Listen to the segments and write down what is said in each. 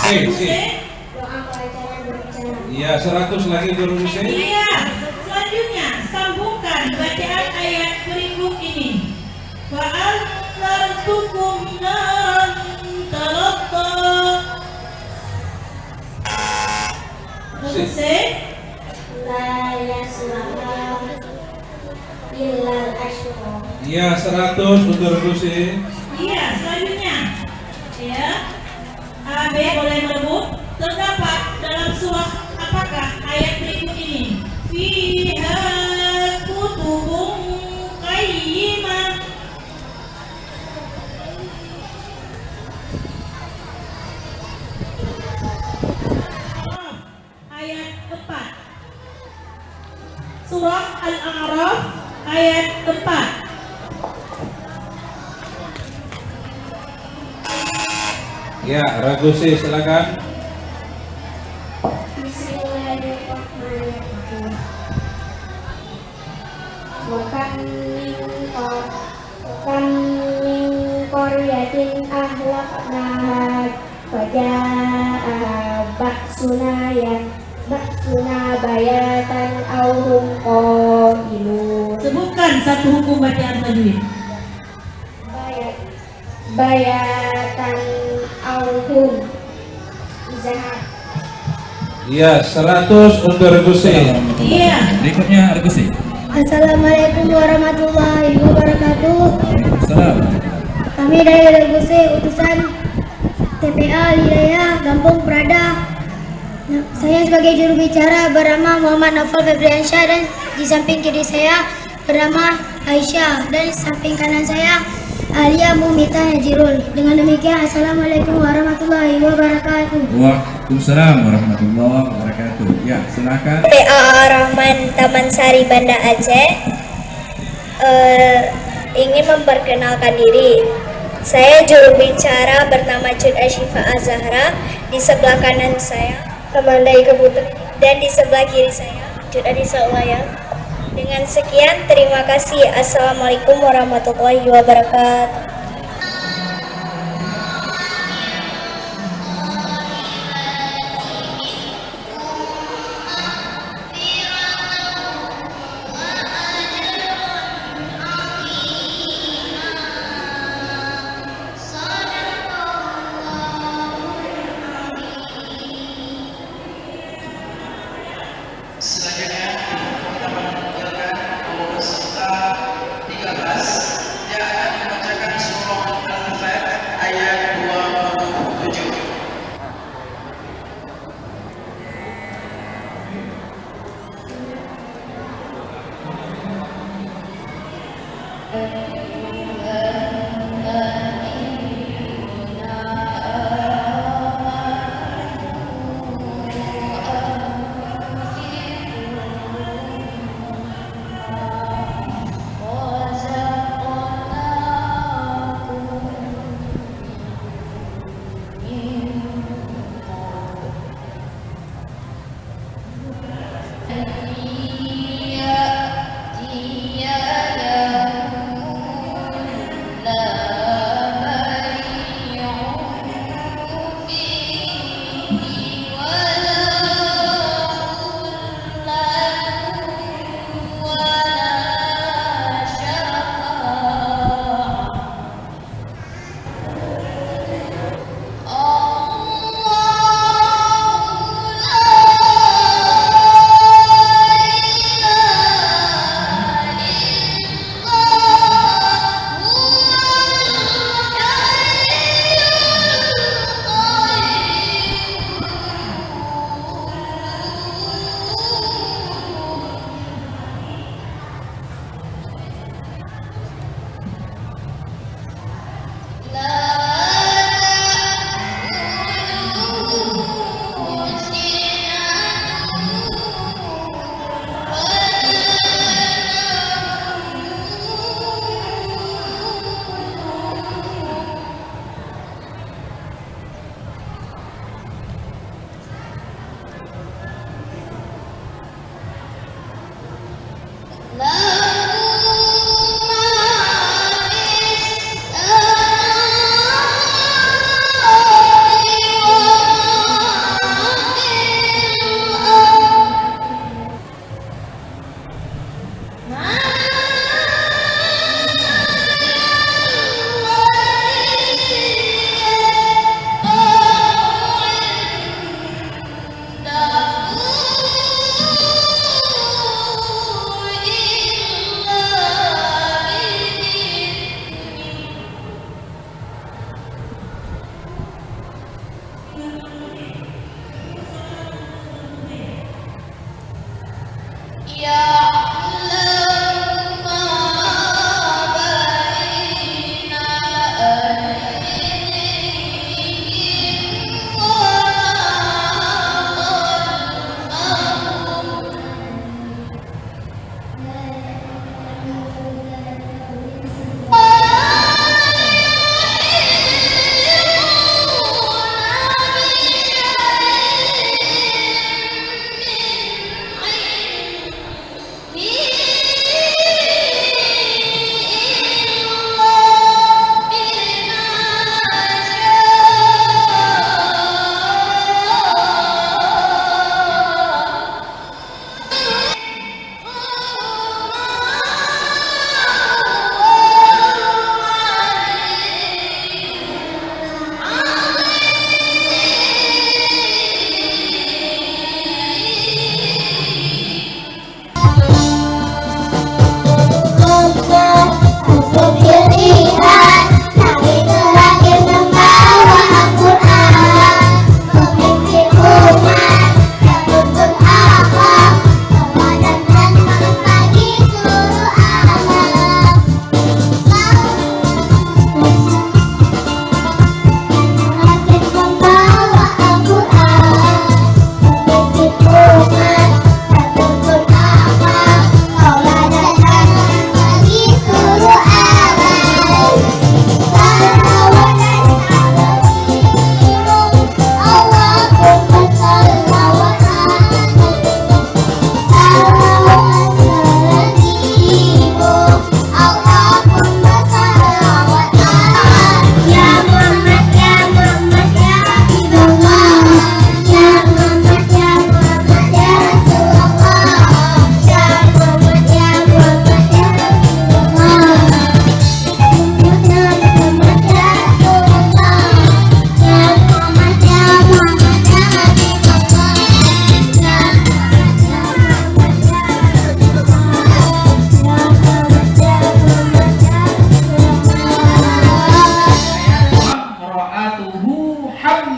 C. Doa pelajaran berencana. Iya, 100 lagi untuk huruf C. Iya, selanjutnya sambungkan bacaan ayat berikut ini. Fa'anzartukum naran talaqqa. Huruf C. La yaslaha illal ashqa. Iya, 100 untuk huruf C. Iya, selanjutnya ya, A, B boleh merebut. Terdapat dalam surah apakah ayat berikut ini? Fiha kutubun qayyimah. Ayat 4. Surah Al-A'raf ayat 4. Ya, ragu C, silakan. Bismillahirrahmanirrahim. Wakam min qaryatin ahlaknaha fajaa'a ba'suna bayatan aw hum qaimun. Sebutkan satu hukum bacaan tajwid. Bayatan auhum zahab. Iya, 100 untuk huruf C. Iya. Berikutnya Argusi. Assalamualaikum warahmatullahi wabarakatuh. Salam. Kami dari Argusi, utusan TPA Wilayah Gampung Prada. Nah, saya sebagai juru bicara bernama Muhammad Naufal Febriansyah, dan di samping kiri saya bernama Aisyah, dan di samping kanan saya Alia Mumita Najirul. Dengan demikian, Assalamualaikum warahmatullahi wabarakatuh. Waalaikumsalam warahmatullahi wabarakatuh. Ya, silakan. PA Rahman Taman Sari Banda Aceh ingin memperkenalkan diri. Saya juru bicara bernama Cud Ashifa Azahra. Di sebelah kanan saya Amanda Ika Putri, dan di sebelah kiri saya Cud Adisa Ulaya. Dengan sekian, terima kasih. Assalamualaikum warahmatullahi wabarakatuh. Selanjutnya, teman-teman mengumpulkan peserta 13 yang akan membacakan surah Al-Fat ayat 27.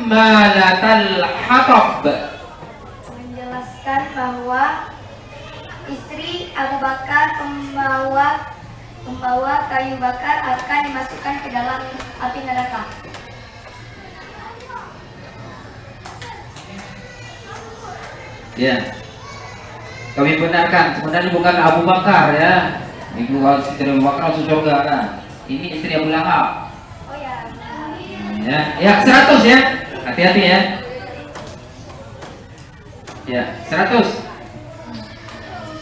Hammalatal hatab. Menjelaskan bahwa istri Abu Bakar pembawa kayu bakar akan dimasukkan ke dalam api neraka. Ya, kami benarkan. Sebenarnya bukan Abu Bakar ya. Ibu istri Abu Bakar masuk surga kan. Ini istri Abu Lahab. Oh ya. Ya 100 ya. Hati-hati ya. Ya 100.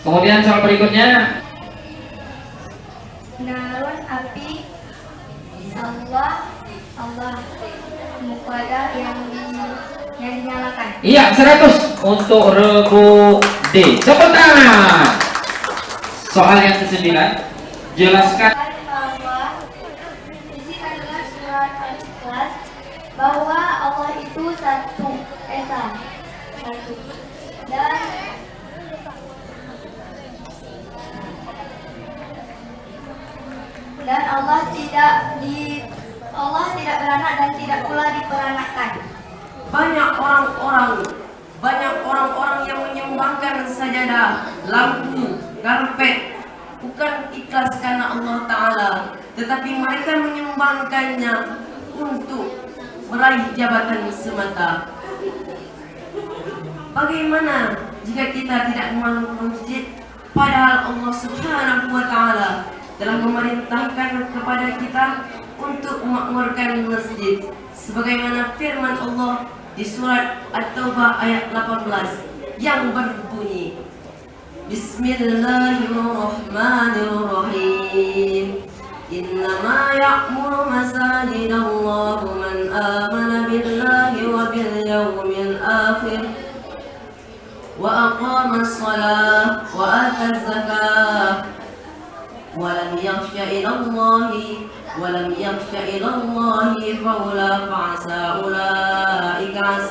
Kemudian soal berikutnya. Narun api Allah muqaddar yang dinyalakan. Iya 100 untuk regu D. Tepuk tangan. Soal yang ke-9. Jelaskan Bahwa isi kandungan surat Al-Ikhlas bahwa Allah itu satu esa dan Allah tidak beranak dan tidak pula diperanakkan. Banyak orang-orang yang menyumbangkan sajadah, lampu, karpet bukan ikhlas karena Allah Ta'ala, tetapi mereka menyumbangkannya untuk meraih jabatan semata. Bagaimana jika kita tidak membangun masjid, padahal Allah Subhanahu wa Ta'ala telah memerintahkan kepada kita untuk memakmurkan masjid, sebagaimana firman Allah di surat At-Taubah ayat 18 yang berbunyi, Bismillahirrahmanirrahim. Innama ya'muru masajidallahu man amana billahi wa bil yawmil akhir wa aqama as-salah wa ata az-zakah wa lam yakhsha ila Allahi fa'ula fa'asa ulaika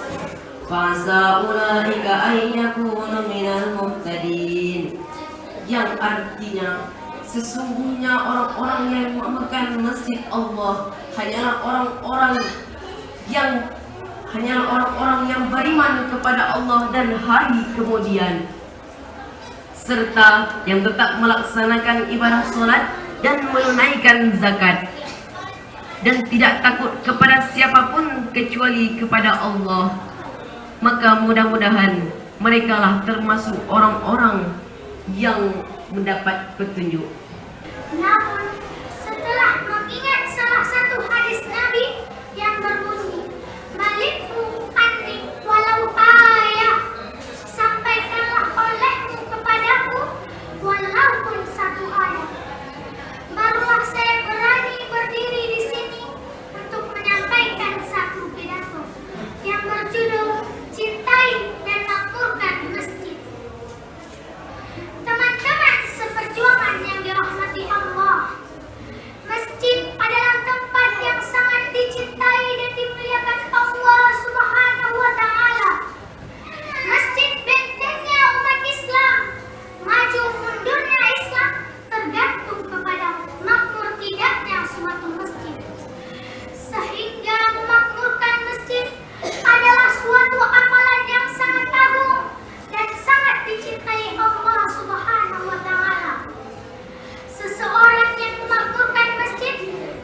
fasa ulaika ay yakunu minal muhtadin, yang artinya sesungguhnya orang-orang yang mengamalkan masjid Allah hanyalah orang-orang yang beriman kepada Allah dan hari kemudian, serta yang tetap melaksanakan ibadah solat dan menunaikan zakat, dan tidak takut kepada siapapun kecuali kepada Allah. Maka mudah-mudahan merekalah termasuk orang-orang yang mendapat petunjuk. Namun, setelah mengingat salah satu hadis Nabi yang berbunyi, "Malikmu anni walau ayah, sampaikanlah olehmu kepadaku walaupun satu ayat." Barulah saya berani berdiri di sini untuk menyampaikan satu pidato yang berjudul "Cintai dan Makmurkan Masjid". Teman-teman seperjuangan yang dirahmati Allah, masjid adalah tempat yang sangat dicintai dan dimuliakan Allah Subhanahu wa Ta'ala. Masjid bentengnya umat Islam. Maju mundurnya Islam tergantung kepada makmur tidaknya suatu masjid. Sehingga memakmurkan masjid adalah suatu amalan yang sangat agung dan sangat dicintai Allah Subhanahu wa Ta'ala. Seseorang yang memakmurkan masjid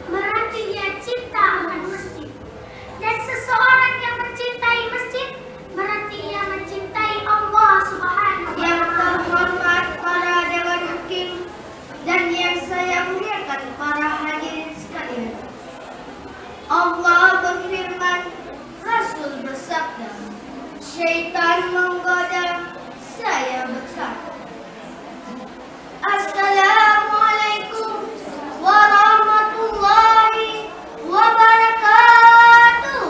berarti dia cinta akan masjid, dan seseorang yang mencintai masjid berarti dia mencintai Allah Subhanahu wa Ta'ala. Yang terhormat para dewan hakim dan yang saya muliakan para hadirin sekalian, Allah berfirman, Rasul bersabda, "Syaitan menggoda, saya berkata." Assalamualaikum warahmatullahi wabarakatuh.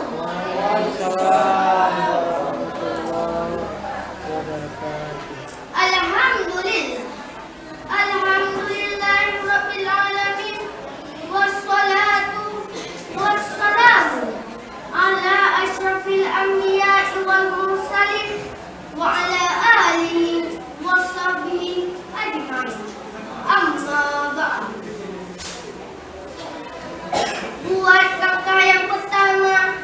Alhamdulillahirabbil alamin, wassalatu wassalamu ala asyrafil anbiya'i wal mursalin wa ala alihi washabbihi ajma'in. Amma ba'd. Buat langkah yang pertama,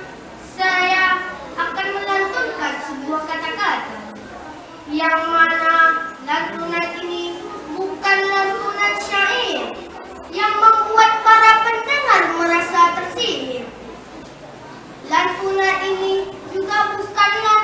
saya akan melantunkan sebuah kata-kata yang mana lantunan ini bukan lantunan syair yang membuat para pendengar merasa tersihir. Lantunan ini juga bukanlah